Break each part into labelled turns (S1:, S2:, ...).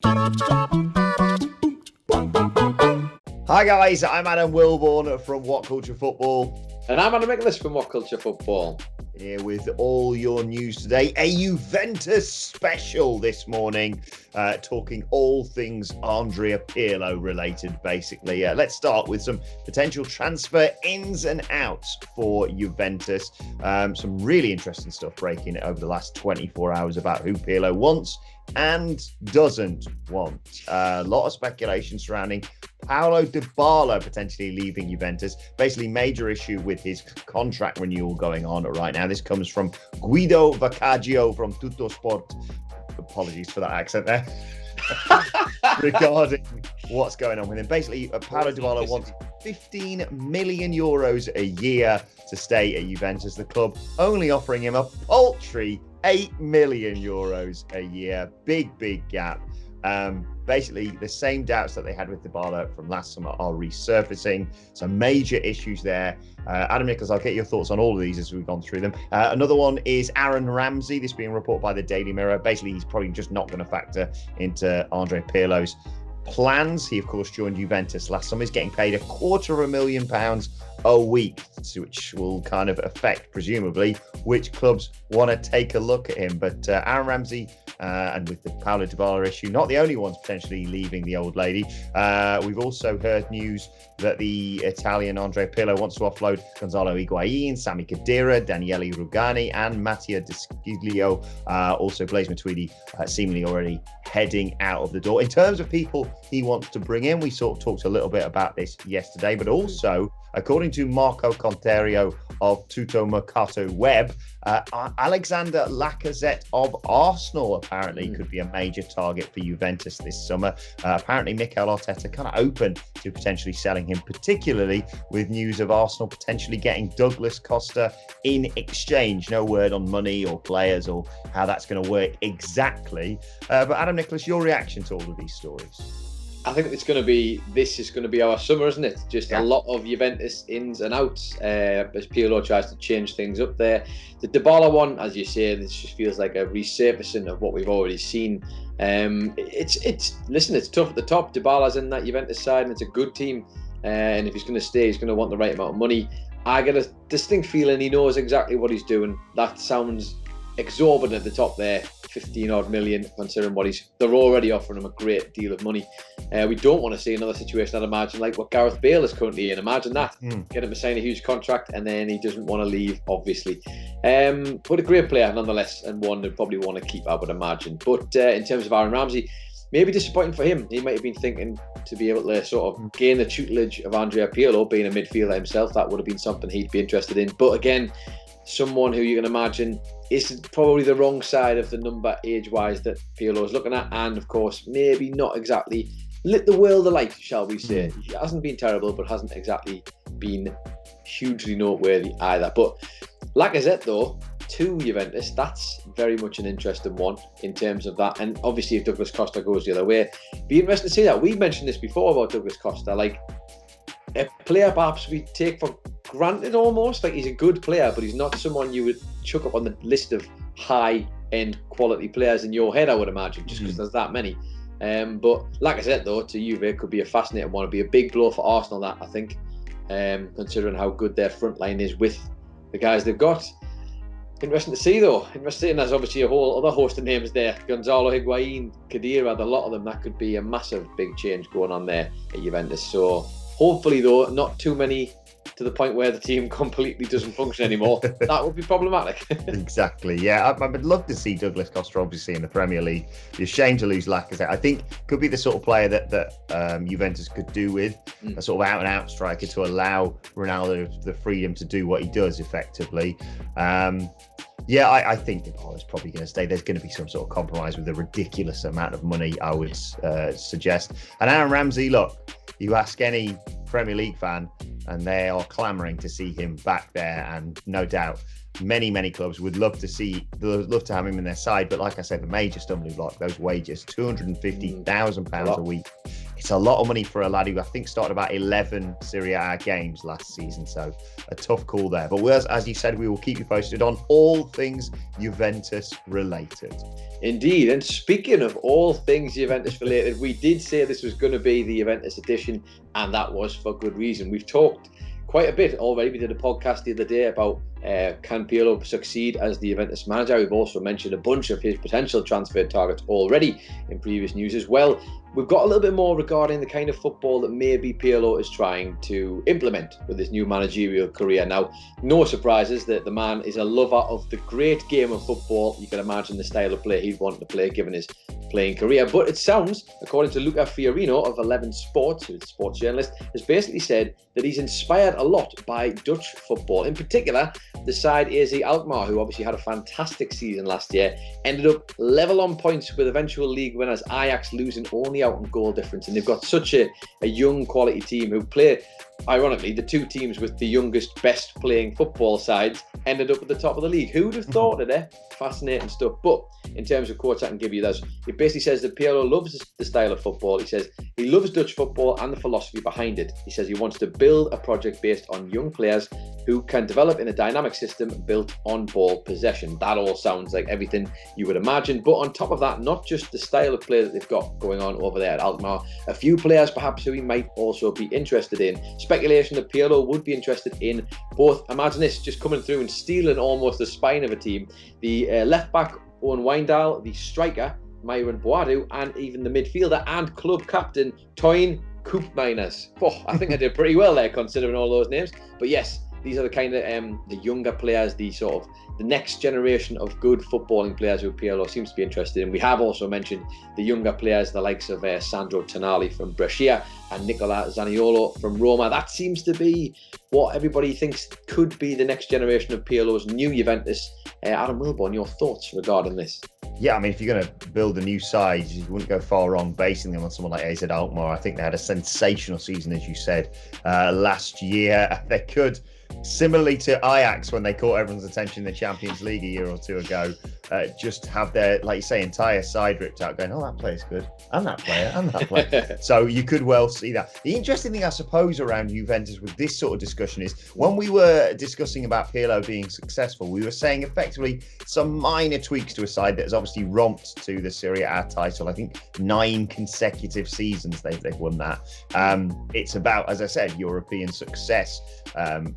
S1: Hi guys, I'm Adam Wilbourn from WhatCulture Football.
S2: And I'm Andrea from WhatCulture Football.
S1: Here with all your news today. A Juventus special this morning, talking all things Andrea Pirlo related, basically. Let's start with some potential transfer ins and outs for Juventus. Some really interesting stuff breaking over the last 24 hours about who Pirlo wants and doesn't want. A lot of speculation surrounding Paulo Dybala potentially leaving Juventus. Basically, major issue with his contract renewal going on right now. This comes from Guido Vaccaggio from Tuttosport. Apologies for that accent there. Regarding what's going on with him. Basically, Paulo Dybala wants 15 million euros a year to stay at Juventus. The club only offering him a paltry 8 million euros a year. Big gap. Basically, the same doubts that they had with Dybala from last summer are resurfacing. Some major issues there. Adam Nicholas, I'll get your thoughts on all of these as we've gone through them. Another one is Aaron Ramsey. This being reported by the Daily Mirror. Basically, he's probably just not going to factor into Andrea Pirlo's plans. He, of course, joined Juventus last summer. He's getting paid £250,000 a week, which will kind of affect, presumably, which clubs want to take a look at him. But Aaron Ramsey, and with the Paulo Dybala issue, not the only ones potentially leaving the old lady. We've also heard news that the Italian Andrea Pirlo wants to offload Gonzalo Higuain, Sami Khedira, Daniele Rugani, and Mattia Di Sciglio. Also, Blaise Matuidi seemingly already heading out of the door. In terms of people he wants to bring in, we sort of talked a little bit about this yesterday, but also, according to Marco Conterio of Tutto Mercato Web, Alexander Lacazette of Arsenal apparently could be a major target for Juventus this summer. Apparently, Mikel Arteta kind of open to potentially selling him, particularly with news of Arsenal potentially getting Douglas Costa in exchange. No word on money or players or how that's going to work exactly. But Adam Nicholas, your reaction to all of these stories?
S2: I think this is going to be our summer, isn't it? Just a lot of Juventus ins and outs as Pirlo tries to change things up there. The Dybala one, as you say, this just feels like a resurfacing of what we've already seen. It's tough at the top. Dybala's in that Juventus side, and it's a good team. And if he's going to stay, he's going to want the right amount of money. I get a distinct feeling he knows exactly what he's doing. That sounds exorbitant at the top there. 15 odd million, considering they're already offering him a great deal of money. We don't want to see another situation, I'd imagine, like what Gareth Bale is currently in. Imagine that. Get him to sign a huge contract and then he doesn't want to leave, obviously. But a great player nonetheless, and one they'd probably want to keep, I would imagine. But in terms of Aaron Ramsey, maybe disappointing for him. He might have been thinking to be able to sort of gain the tutelage of Andrea Pirlo, being a midfielder himself. That would have been something he'd be interested in. But again, someone who you can imagine is probably the wrong side of the number age-wise that Pirlo is looking at, and of course maybe not exactly lit the world alight, shall we say. He hasn't been terrible, but hasn't exactly been hugely noteworthy either. But Lacazette, though, to Juventus, that's very much an interesting one in terms of that. And obviously if Douglas Costa goes the other way, be interesting to see that. We've mentioned this before about Douglas Costa, like a player perhaps we take for granted almost. Like, he's a good player, but he's not someone you would chuck up on the list of high-end quality players in your head, I would imagine, just because there's that many. But Lacazette, though, to Juve could be a fascinating one. It'd be a big blow for Arsenal, that, I think, considering how good their front line is with the guys they've got. Interesting to see, though. Interesting. There's obviously a whole other host of names there. Gonzalo Higuain, Khedira, a lot of them. That could be a massive big change going on there at Juventus. So hopefully, though, not too many to the point where the team completely doesn't function anymore. That would be problematic.
S1: Exactly, yeah. I would love to see Douglas Costa, obviously, in the Premier League. It's a shame to lose Lacazette. I think could be the sort of player that Juventus could do with a sort of out-and-out striker to allow Ronaldo the freedom to do what he does effectively. I think Dybala's probably going to stay. There's going to be some sort of compromise with a ridiculous amount of money, I would suggest. And Aaron Ramsey, look, you ask any Premier League fan, and they are clamouring to see him back there. And no doubt, many clubs would love to have him in their side. But like I said, the major stumbling block, those wages, £250,000 a week. it's a lot of money for a lad who I think started about 11 Serie A games last season. So a tough call there. But as you said, we will keep you posted on all things Juventus related.
S2: Indeed. And speaking of all things Juventus related, we did say this was going to be the Juventus edition, and that was for good reason. We've talked quite a bit already. We did a podcast the other day about can Pirlo succeed as the Juventus manager. We've also mentioned a bunch of his potential transfer targets already in previous news as well. We've got a little bit more regarding the kind of football that maybe Pirlo is trying to implement with his new managerial career. Now, no surprises that the man is a lover of the great game of football. You can imagine the style of play he'd want to play given his playing career. But it sounds, according to Luca Fiorino of 11 Sports, who's a sports journalist, has basically said that he's inspired a lot by Dutch football. In particular, the side AZ Alkmaar, who obviously had a fantastic season last year, ended up level on points with eventual league winners Ajax, losing only out on goal difference. And they've got such a young quality team who play, ironically, the two teams with the youngest, best playing football sides ended up at the top of the league. Who would have thought of it? Fascinating stuff. But in terms of quotes I can give you, it basically says that Pirlo loves the style of football. He says he loves Dutch football and the philosophy behind it. He says he wants to build a project based on young players who can develop in a dynamic system built on ball possession. That all sounds like everything you would imagine. But on top of that, not just the style of play that they've got going on over there at Alkmaar, a few players perhaps who he might also be interested in. Speculation that Pirlo would be interested in both, imagine this, just coming through and stealing almost the spine of a team, the left back Owen Wijndal, the striker Myron Boadu, and even the midfielder and club captain Toyin Koopmeiners. Oh, I think I did pretty well there considering all those names. But yes, these are the kind of the younger players, the sort of the next generation of good footballing players who Pirlo seems to be interested in. We have also mentioned the younger players, the likes of Sandro Tonali from Brescia and Nicola Zaniolo from Roma. That seems to be what everybody thinks could be the next generation of Pirlo's new Juventus. Adam Wilbourn, your thoughts regarding this?
S1: Yeah, I mean, if you're going to build a new side, you wouldn't go far wrong basing them on someone like AZ Alkmaar. I think they had a sensational season, as you said, last year. They could, similarly to Ajax when they caught everyone's attention in the Champions League a year or two ago, just have their, like you say, entire side ripped out going, oh, that player's good, and that player, and that player. So you could well see that. The interesting thing, I suppose, around Juventus with this sort of discussion is when we were discussing about Pirlo being successful, we were saying effectively some minor tweaks to a side that has obviously romped to the Serie A title. I think 9 consecutive seasons they've won that. It's about, as I said, European success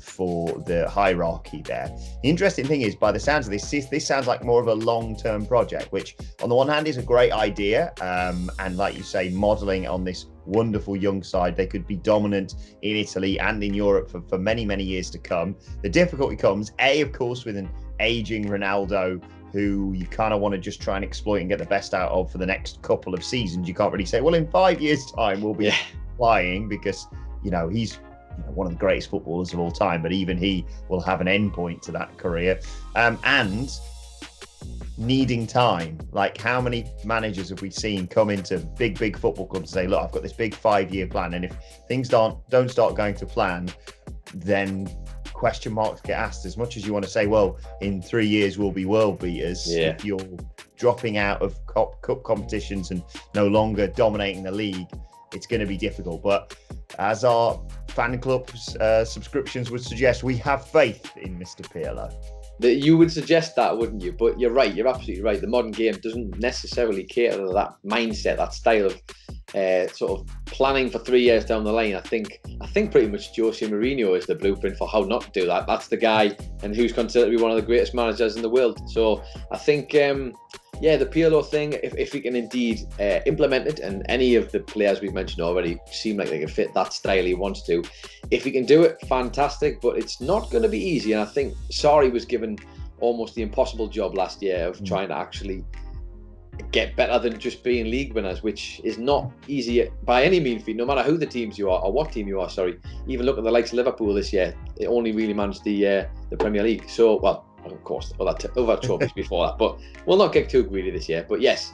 S1: for the hierarchy there. The interesting thing is, by the sounds of this sounds like more of a long-term project, which on the one hand is a great idea, and like you say, modelling on this wonderful young side, they could be dominant in Italy and in Europe for many, many years to come. The difficulty comes, of course, with an aging Ronaldo who you kind of want to just try and exploit and get the best out of for the next couple of seasons. You can't really say, well, in 5 years' time we'll be flying, because he's one of the greatest footballers of all time, but even he will have an end point to that career. And needing time. Like, how many managers have we seen come into big football clubs and say, look, I've got this big 5-year plan, and if things don't start going to plan, then question marks get asked. As much as you want to say, well, in 3 years we'll be world beaters, if you're dropping out of cup competitions and no longer dominating the league, it's going to be difficult. But as our fan club's subscriptions would suggest, we have faith in Mr. Pirlo.
S2: You would suggest that, wouldn't you? But you're right. You're absolutely right. The modern game doesn't necessarily cater to that mindset, that style of sort of planning for 3 years down the line. I think pretty much Jose Mourinho is the blueprint for how not to do that. That's the guy, and who's considered to be one of the greatest managers in the world. So I think, the Pirlo thing, if we can indeed implement it, and any of the players we've mentioned already seem like they can fit that style he wants to, if he can do it, fantastic. But it's not going to be easy, and I think Sarri was given almost the impossible job last year of trying to actually get better than just being league winners, which is not easy by any means feat, no matter who the teams you are or what team you are. Even look at the likes of Liverpool this year. They only really managed the Premier League. So, well, of course, other trophies before that, but we'll not get too greedy this year. But yes,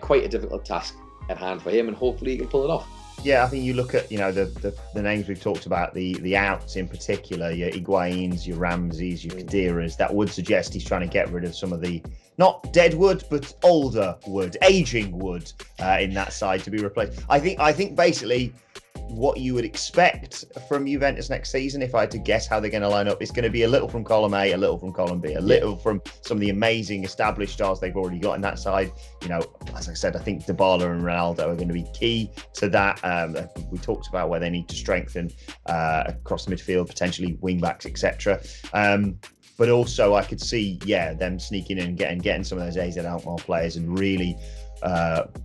S2: quite a difficult task at hand for him, and hopefully he can pull it off.
S1: Yeah, I think you look at the names we've talked about, the outs in particular, your Higuains, your Ramseys, your Khediras. That would suggest he's trying to get rid of some of the not dead wood, but older wood, aging wood in that side to be replaced. I think basically what you would expect from Juventus next season, if I had to guess how they're going to line up, is going to be a little from column A, a little from column B, a little from some of the amazing established stars they've already got in that side. As I said, I think Dybala and Ronaldo are going to be key to that. We talked about where they need to strengthen across the midfield, potentially wing backs, etc. But also I could see, them sneaking in and getting some of those AZ Alkmaar players and really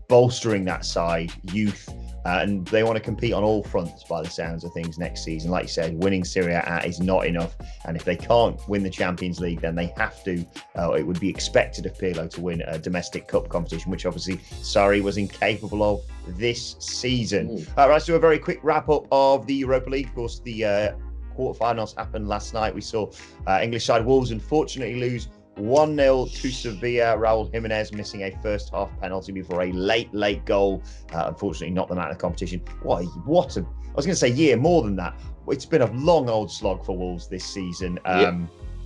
S1: bolstering that side, youth. And they want to compete on all fronts by the sounds of things next season. Like you said, winning Serie A is not enough. And if they can't win the Champions League, then they have to. It would be expected of Pirlo to win a domestic cup competition, which obviously Sarri was incapable of this season. Right, let's do a very quick wrap up of the Europa League. Of course, the quarterfinals happened last night. We saw English side Wolves unfortunately lose 1-0 to Sevilla. Raul Jimenez missing a first half penalty before a late goal. Unfortunately, knocked them out of the competition. I was going to say year, more than that. It's been a long old slog for Wolves this season.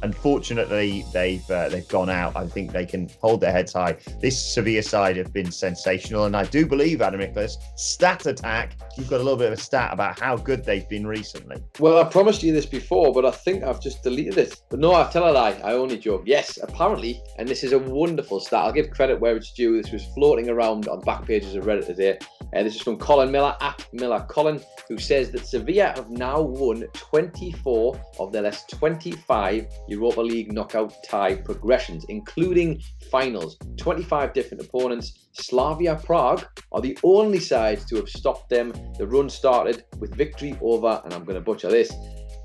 S1: Unfortunately, they've gone out. I think they can hold their heads high. This Sevilla side have been sensational, and I do believe, Adam Nicholas, stat attack. You've got a little bit of a stat about how good they've been recently.
S2: Well, I promised you this before, but I think I've just deleted it. But no, I tell a lie. I only joke. Yes, apparently, and this is a wonderful stat. I'll give credit where it's due. This was floating around on back pages of Reddit today. This is from Colin Miller, at Miller Colin, who says that Sevilla have now won 24 of their last 25 Europa League knockout tie progressions, including finals. 25 different opponents. Slavia Prague are the only sides to have stopped them. The run started with victory over, and I'm going to butcher this,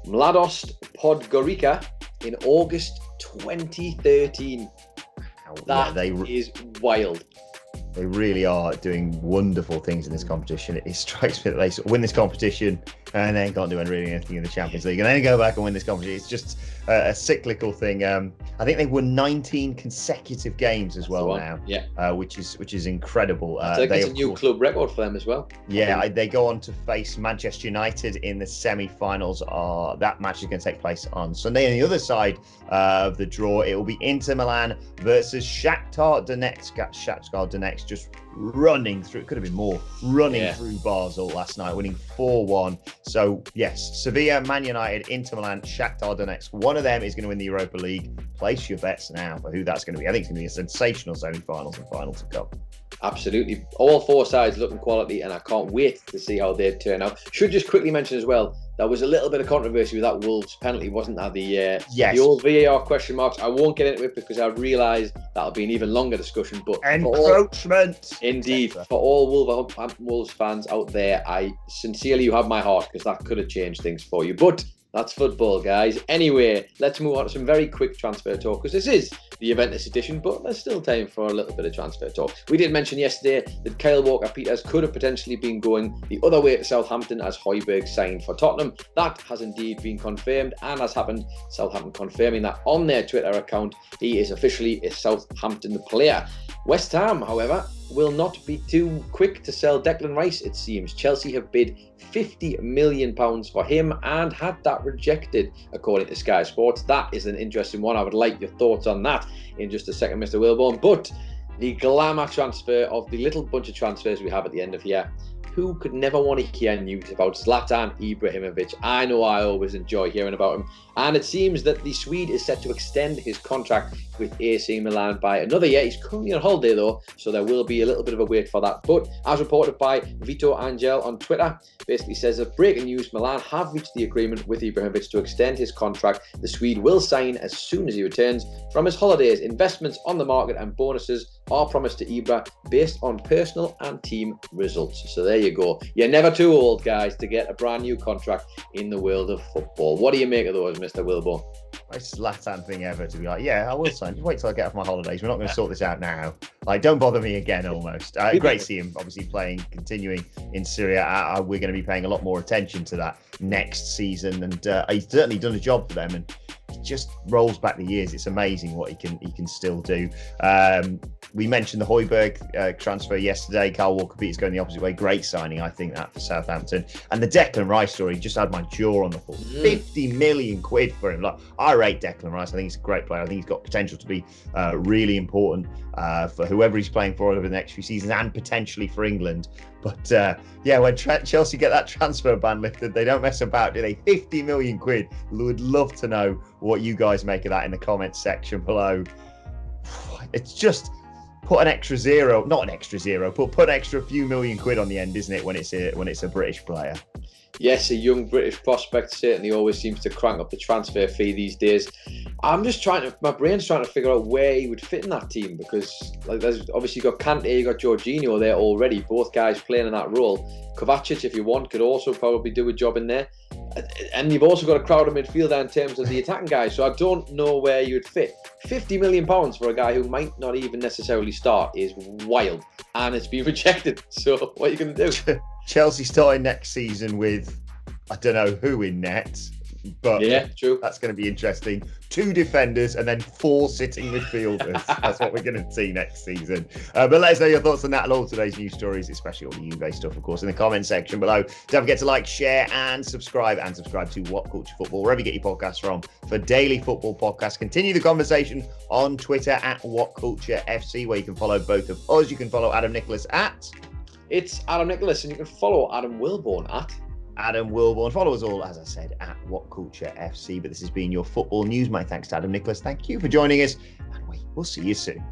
S2: Mladost Podgorica in August 2013. That is wild.
S1: They really are doing wonderful things in this competition. It strikes me that they sort of win this competition and then can't do really anything in the Champions League, and then go back and win this competition. It's just a cyclical thing. I think they've won 19 consecutive games as well now, which is incredible.
S2: I think it's a new club record for them as well.
S1: Yeah, they go on to face Manchester United in the semi-finals. That match is going to take place on Sunday. And the other side of the draw, it will be Inter Milan versus Shakhtar Donetsk. Shakhtar Donetsk just running through, it could have been more, through Basel last night, winning 4-1. So yes, Sevilla, Man United, Inter Milan, Shakhtar Donetsk. One of them is going to win the Europa League. Place your bets now for who that's going to be. I think it's going to be a sensational semi-finals and final to come.
S2: Absolutely. All four sides looking quality, and I can't wait to see how they turn out. Should just quickly mention as well, there was a little bit of controversy with that Wolves penalty, wasn't there? The old VAR question marks. I won't get into it because I realise that'll be an even longer discussion. But
S1: encroachment.
S2: Indeed. For all Wolves fans out there, I sincerely, you have my heart, because that could have changed things for you. But that's football, guys. Anyway, let's move on to some very quick transfer talk, because this is the Juventus edition, but there's still time for a little bit of transfer talk. We did mention yesterday that Kyle Walker-Peters could have potentially been going the other way to Southampton as Højbjerg signed for Tottenham. That has indeed been confirmed, and has happened, Southampton confirming that on their Twitter account. He is officially a Southampton player. West Ham, however, will not be too quick to sell Declan Rice, it seems. Chelsea have bid £50 million for him and had that rejected, according to Sky Sports. That is an interesting one. I would like your thoughts on that in just a second, Mr. Wilbourn. But the glamour transfer of the little bunch of transfers we have at the end of here. Who could never want to hear news about Zlatan Ibrahimovic? I know I always enjoy hearing about him. And it seems that the Swede is set to extend his contract with AC Milan by another year. He's currently on holiday though, so there will be a little bit of a wait for that. But as reported by Vito Angel on Twitter, basically says that breaking news, Milan have reached the agreement with Ibrahimovic to extend his contract. The Swede will sign as soon as he returns from his holidays. Investments on the market and bonuses are promised to Ibra based on personal and team results. So there you go. You're never too old, guys, to get a brand new contract in the world of football. What do you make of those, Mr. Wilbourn?
S1: Most Zlatan thing ever to be like, yeah, I will sign. Just wait till I get off my holidays. We're not going to sort this out now. Like, don't bother me again, almost. Great to see him, obviously, continuing in Serie A. We're going to be paying a lot more attention to that next season. And he's certainly done a job for them. And just rolls back the years. It's amazing what he can still do. We mentioned the Højbjerg transfer yesterday. Kyle Walker-Peters going the opposite way. Great signing, I think, that for Southampton. And the Declan Rice story just had my jaw on the floor. 50 million quid for him. Like, I rate Declan Rice. I think he's a great player. I think he's got potential to be really important for whoever he's playing for over the next few seasons and potentially for England. But when Chelsea get that transfer ban lifted, they don't mess about, do they? 50 million quid. Would love to know what you guys make of that in the comments section below. It's just put an extra zero, not an extra zero, but put an extra few million quid on the end, isn't it? When it's a British player.
S2: Yes, a young British prospect certainly always seems to crank up the transfer fee these days. My brain's trying to figure out where he would fit in that team, because there's obviously got Kante, you got Jorginho there already, both guys playing in that role. Kovacic, if you want, could also probably do a job in there. And you've also got a crowded midfielder in terms of the attacking guys, so I don't know where you would fit. £50 million for a guy who might not even necessarily start is wild, and it's been rejected. So what are you going to do?
S1: Chelsea starting next season with, I don't know who in net, but
S2: yeah, true.
S1: That's going to be interesting. 2 defenders and then 4 sitting midfielders. That's what we're going to see next season. But let us know your thoughts on that and all today's news stories, especially all the Juve stuff, of course, in the comment section below. Don't forget to like, share and subscribe to WhatCulture Football, wherever you get your podcasts from, for daily football podcasts. Continue the conversation on Twitter at WhatCultureFC, where you can follow both of us. You can follow Adam Nicholas at...
S2: It's Adam Nicholas, and you can follow Adam Wilbourn at
S1: Adam Wilbourn. Follow us all, as I said, at WhatCultureFC. But this has been your football news. My thanks to Adam Nicholas. Thank you for joining us, and we will see you soon.